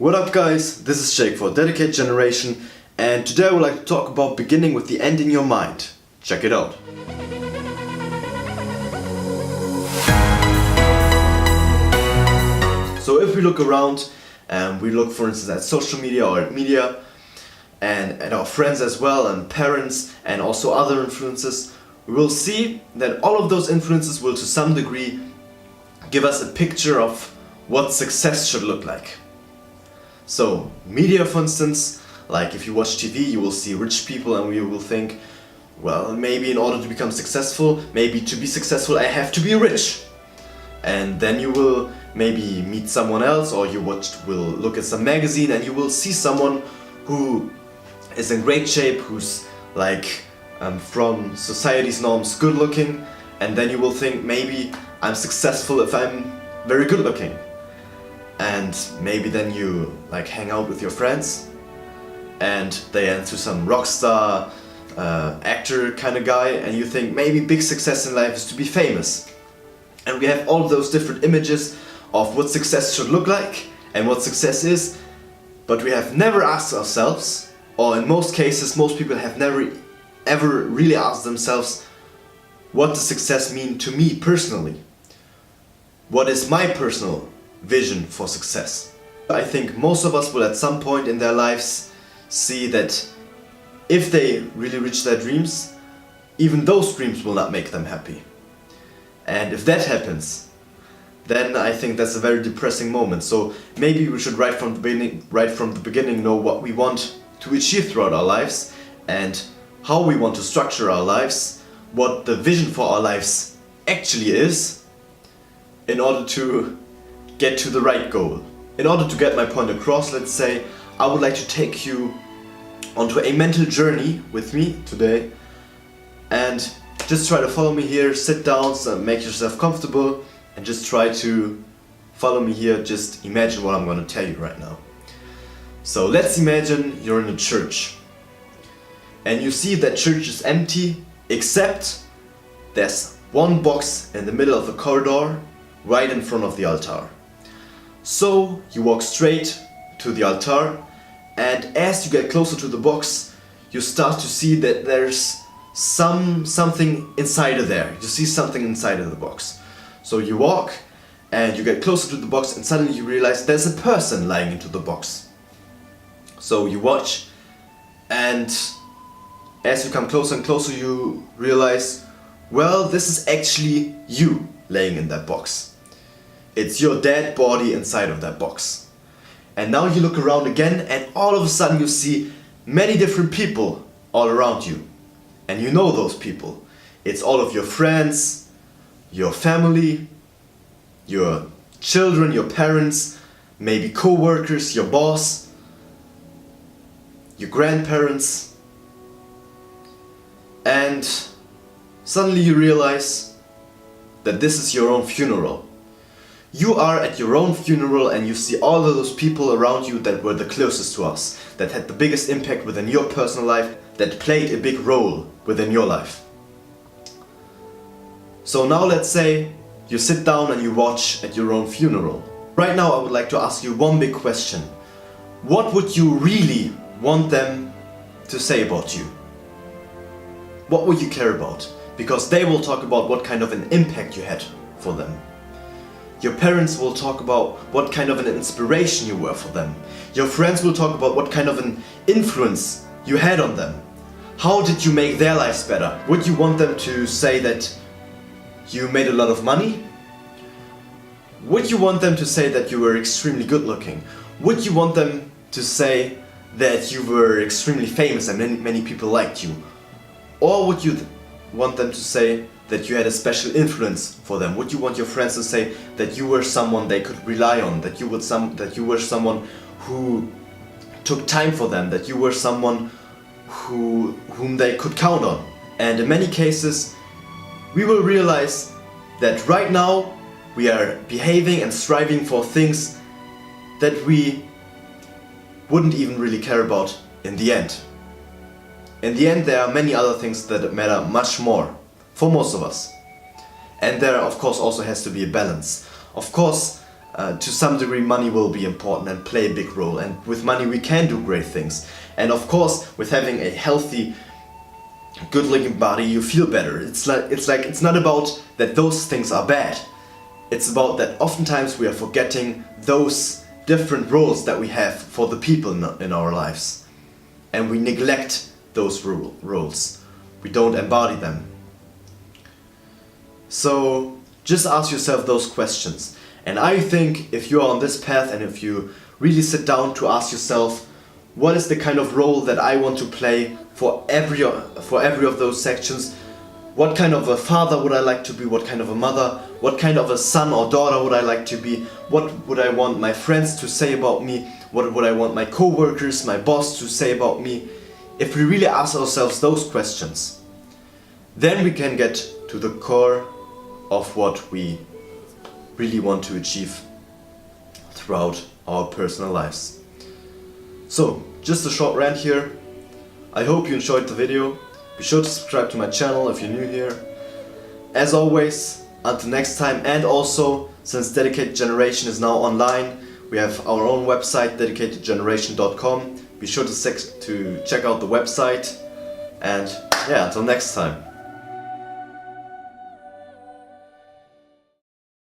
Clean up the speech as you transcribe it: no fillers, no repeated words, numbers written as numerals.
What up guys, this is Jake for Dedicated Generation, and today I would like to talk about beginning with the end in your mind. Check it out. So if we look around and we look for instance at social media or at media and at our friends as well and parents and also other influences, we will see that all of those influences will to some degree give us a picture of what success should look like. So media, for instance, like if you watch TV, you will see rich people and you will think, well, maybe in order to become successful, maybe to be successful I have to be rich. And then you will maybe meet someone else, or you will look at some magazine and you will see someone who is in great shape, who's like from society's norms good looking, and then you will think maybe I'm successful if I'm very good looking. And maybe then you like hang out with your friends and they are into some rock star actor kind of guy, and you think maybe big success in life is to be famous. And we have all those different images of what success should look like and what success is, but we have never asked ourselves, or in most cases most people have never ever really asked themselves, what does success mean to me personally? What is my personal vision for success? I think most of us will at some point in their lives see that if they really reach their dreams, even those dreams will not make them happy. And if that happens, then I think that's a very depressing moment. So maybe we should right from the beginning know what we want to achieve throughout our lives and how we want to structure our lives, what the vision for our lives actually is, in order to get to the right goal. In order to get my point across, let's say, I would like to take you onto a mental journey with me today, and just try to follow me here, sit down, make yourself comfortable, and just try to follow me here. Just imagine what I'm going to tell you right now. So let's imagine you're in a church, and you see that church is empty, except there's one box in the middle of the corridor, right in front of the altar. So you walk straight to the altar, and as you get closer to the box, you start to see that there's something inside of there. You see something inside of the box. So you walk and you get closer to the box, and suddenly you realize there's a person lying into the box. So you watch, and as you come closer and closer you realize, well, this is actually you laying in that box. It's your dead body inside of that box. And now you look around again, and all of a sudden you see many different people all around you. And you know those people. It's all of your friends, your family, your children, your parents, maybe co-workers, your boss, your grandparents. And suddenly you realize that this is your own funeral. You are at your own funeral, and you see all of those people around you that were the closest to us, that had the biggest impact within your personal life, that played a big role within your life. So now let's say you sit down and you watch at your own funeral. Right now I would like to ask you one big question. What would you really want them to say about you? What would you care about? Because they will talk about what kind of an impact you had for them. Your parents will talk about what kind of an inspiration you were for them. Your friends will talk about what kind of an influence you had on them. How did you make their lives better? Would you want them to say that you made a lot of money? Would you want them to say that you were extremely good looking? Would you want them to say that you were extremely famous and many people liked you? Or would you want them to say that you had a special influence for them? Would you want your friends to say that you were someone they could rely on, that you were someone who took time for them, that you were someone whom they could count on? And in many cases we will realize that right now we are behaving and striving for things that we wouldn't even really care about in the end. In the end, there are many other things that matter much more for most of us. And there of course also has to be a balance. Of course, to some degree money will be important and play a big role, and with money we can do great things. And of course, with having a healthy, good-looking body, you feel better. It's not about that those things are bad. It's about that oftentimes we are forgetting those different roles that we have for the people in our lives, and we neglect those roles. We don't embody them. So just ask yourself those questions. And I think if you're on this path and if you really sit down to ask yourself, what is the kind of role that I want to play for every of those sections? What kind of a father would I like to be? What kind of a mother? What kind of a son or daughter would I like to be? What would I want my friends to say about me? What would I want my co-workers, my boss to say about me? If we really ask ourselves those questions, then we can get to the core of what we really want to achieve throughout our personal lives. So, just a short rant here. I hope you enjoyed the video. Be sure to subscribe to my channel if you're new here. As always, until next time, and also, since Dedicated Generation is now online, we have our own website, DedicatedGeneration.com. Be sure to check out the website, and yeah, until next time.